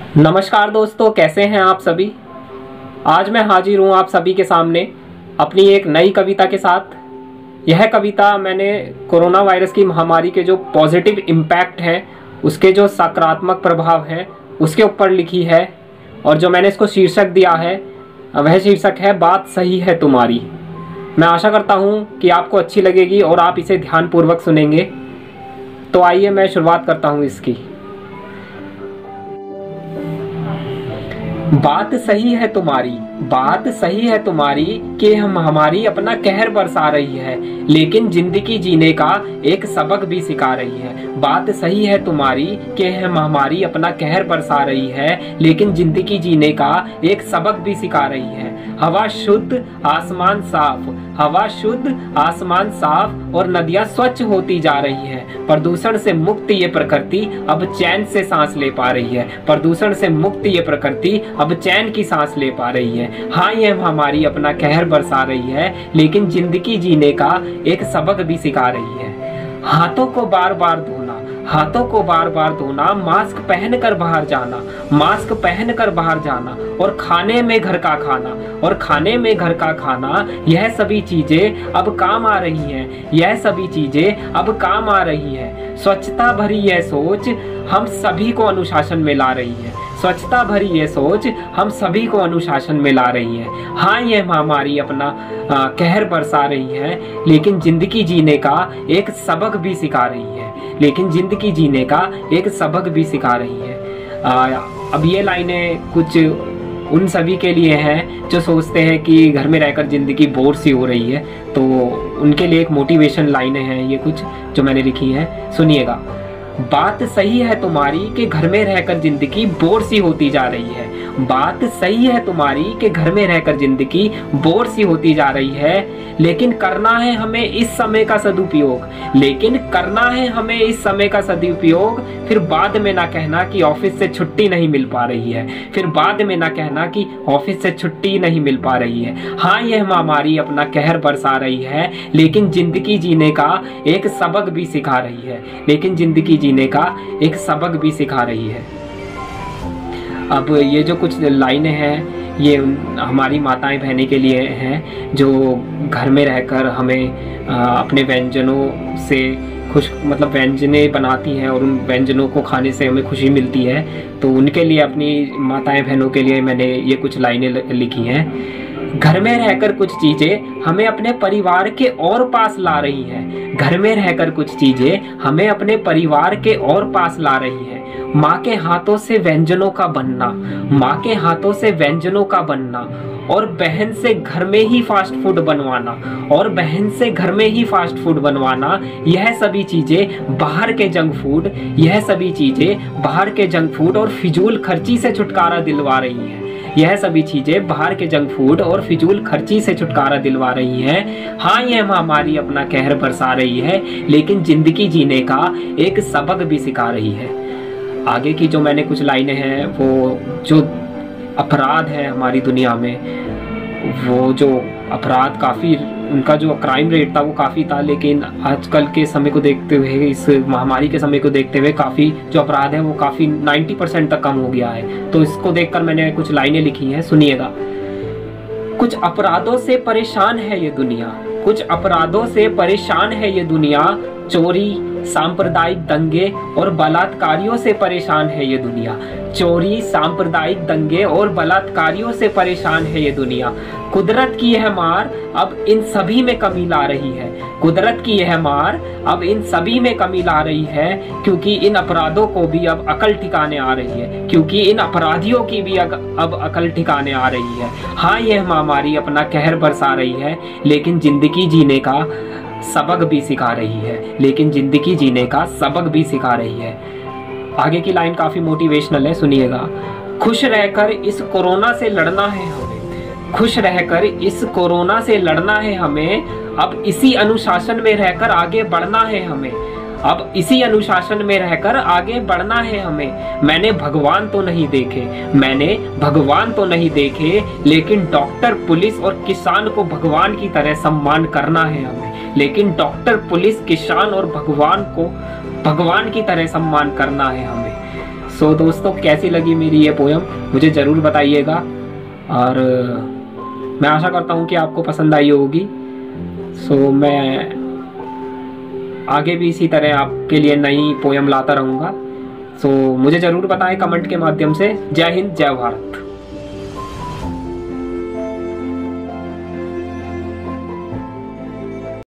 नमस्कार दोस्तों, कैसे हैं आप सभी। आज मैं हाजिर हूं आप सभी के सामने अपनी एक नई कविता के साथ। यह कविता मैंने कोरोना वायरस की महामारी के जो पॉजिटिव इम्पैक्ट है, उसके जो सकारात्मक प्रभाव हैं, उसके ऊपर लिखी है। और जो मैंने इसको शीर्षक दिया है वह शीर्षक है बात सही है तुम्हारी। मैं आशा करता हूं कि आपको अच्छी लगेगी और आप इसे ध्यानपूर्वक सुनेंगे। तो आइए मैं शुरुआत करता हूं इसकी। बात सही है तुम्हारी, बात सही है तुम्हारी कि हमारी अपना कहर बरसा रही है, लेकिन जिंदगी जीने का एक सबक भी सिखा रही है। बात सही है तुम्हारी कि हमारी अपना कहर बरसा रही है, लेकिन जिंदगी जीने का एक सबक भी सिखा रही है। हवा शुद्ध, आसमान साफ, हवा शुद्ध, आसमान साफ और नदियां स्वच्छ होती जा रही है। प्रदूषण से मुक्त ये प्रकृति अब चैन से सांस ले पा रही है। प्रदूषण से मुक्त ये प्रकृति अब चैन की सांस ले पा रही है। हाँ, ये हमारी अपना कहर बरसा रही है, लेकिन जिंदगी जीने का एक सबक भी सिखा रही है। हाथों को बार बार धोना, हाथों को बार बार धोना, मास्क पहनकर बाहर जाना, मास्क पहनकर बाहर जाना, और खाने में घर का खाना, और खाने में घर का खाना, यह सभी चीजें अब काम आ रही हैं। यह सभी चीजें अब काम आ रही हैं। स्वच्छता भरी यह सोच हम सभी को अनुशासन में ला रही है। स्वच्छता भरी ये सोच हम सभी को अनुशासन में ला रही है। हाँ, ये महामारी अपना कहर बरसा रही है, लेकिन जिंदगी जीने का एक सबक भी सिखा रही है। लेकिन जिंदगी जीने का एक सबक भी सिखा रही है। अब ये लाइनें कुछ उन सभी के लिए हैं जो सोचते हैं कि घर में रहकर जिंदगी बोर सी हो रही है, तो उनके लिए एक मोटिवेशन लाइनें हैं ये कुछ जो मैंने लिखी हैं, सुनिएगा। बात सही है तुम्हारी कि घर में रहकर जिंदगी बोर सी होती जा रही है। बात सही है तुम्हारी कि घर में रहकर जिंदगी बोर सी होती जा रही है, लेकिन करना है हमें इस समय का सदुपयोग। लेकिन करना है हमें इस समय का सदुपयोग। फिर बाद में ना कहना कि ऑफिस से छुट्टी नहीं मिल पा रही है। फिर बाद में ना कहना कि ऑफिस से छुट्टी नहीं मिल पा रही है। हाँ, यह महामारी अपना कहर बरसा रही है, लेकिन जिंदगी जीने का एक सबक भी सिखा रही है। लेकिन जिंदगी जीने का एक सबक भी सिखा रही है। अब ये जो कुछ लाइनें हैं, ये हमारी माताएं बहनें के लिए हैं जो घर में रहकर हमें अपने व्यंजनों से खुश, मतलब व्यंजनें बनाती हैं और उन व्यंजनों को खाने से हमें खुशी मिलती है। तो उनके लिए, अपनी माताएं बहनों के लिए मैंने ये कुछ लाइनें लिखी हैं। घर में रहकर कुछ चीजें हमें अपने परिवार के और पास ला रही हैं। घर में रहकर कुछ चीजें हमें अपने परिवार के और पास ला रही हैं। माँ के हाथों से व्यंजनों का बनना, माँ के हाथों से व्यंजनों का बनना, और बहन से घर में ही फास्ट फूड बनवाना, और बहन से घर में ही फास्ट फूड बनवाना, यह सभी चीजें बाहर के जंक फूड, यह सभी चीजें बाहर के जंक फूड और फिजूल खर्ची से छुटकारा दिलवा रही हैं। यह सभी चीजें बाहर के जंक फूड और फिजूल खर्ची से छुटकारा दिलवा रही हैं। हाँ, यह महामारी अपना कहर बरसा रही है, लेकिन जिंदगी जीने का एक सबक भी सिखा रही है। आगे की जो मैंने कुछ लाइनें हैं, वो जो अपराध है हमारी दुनिया में, वो जो अपराध काफ़ी, उनका जो क्राइम रेट था वो काफ़ी था, लेकिन आजकल के समय को देखते हुए, इस महामारी के समय को देखते हुए, काफ़ी जो अपराध है वो काफ़ी 90% तक कम हो गया है। तो इसको देखकर मैंने कुछ लाइनें लिखी हैं, सुनिएगा। कुछ अपराधों से परेशान है ये दुनिया, कुछ अपराधों से परेशान है ये दुनिया, चोरी, सांप्रदायिक दंगे और बलात्कारियों से परेशान है ये दुनिया। चोरी, सांप्रदायिक दंगे और बलात्कारियों से परेशान है ये दुनिया। कुदरत की यह मार अब इन सभी में कमी ला रही है। कुदरत की यह मार अब इन सभी में कमी ला रही है, क्योंकि इन अपराधों को भी अब अकल ठिकाने आ रही है, क्योंकि इन अपराधियों की भी अब अकल ठिकाने आ रही है। हाँ, यह महामारी अपना कहर बरसा रही है, लेकिन जिंदगी जीने का सबक भी सिखा रही है। लेकिन जिंदगी जीने का सबक भी सिखा रही है। आगे की लाइन काफी मोटिवेशनल है, सुनिएगा। खुश रहकर इस कोरोना से लड़ना है हमें, खुश रहकर इस कोरोना से लड़ना है हमें। अब इसी अनुशासन में रहकर आगे बढ़ना है हमें। अब इसी अनुशासन में रहकर आगे बढ़ना है हमें। मैंने भगवान तो नहीं देखे, मैंने भगवान तो नहीं देखे, लेकिन डॉक्टर, पुलिस और किसान को भगवान की तरह सम्मान करना है हमें। लेकिन डॉक्टर, पुलिस, किसान और भगवान को भगवान की तरह सम्मान करना है हमें। सो दोस्तों, कैसी लगी मेरी ये पोयम मुझे ज़रूर बताइएगा, और मैं आशा करता हूँ कि आपको पसंद आई होगी। सो मैं आगे भी इसी तरह आपके लिए नई पोयम लाता रहूँगा। सो मुझे ज़रूर बताएं कमेंट के माध्यम से। जय हिंद, जय भारत।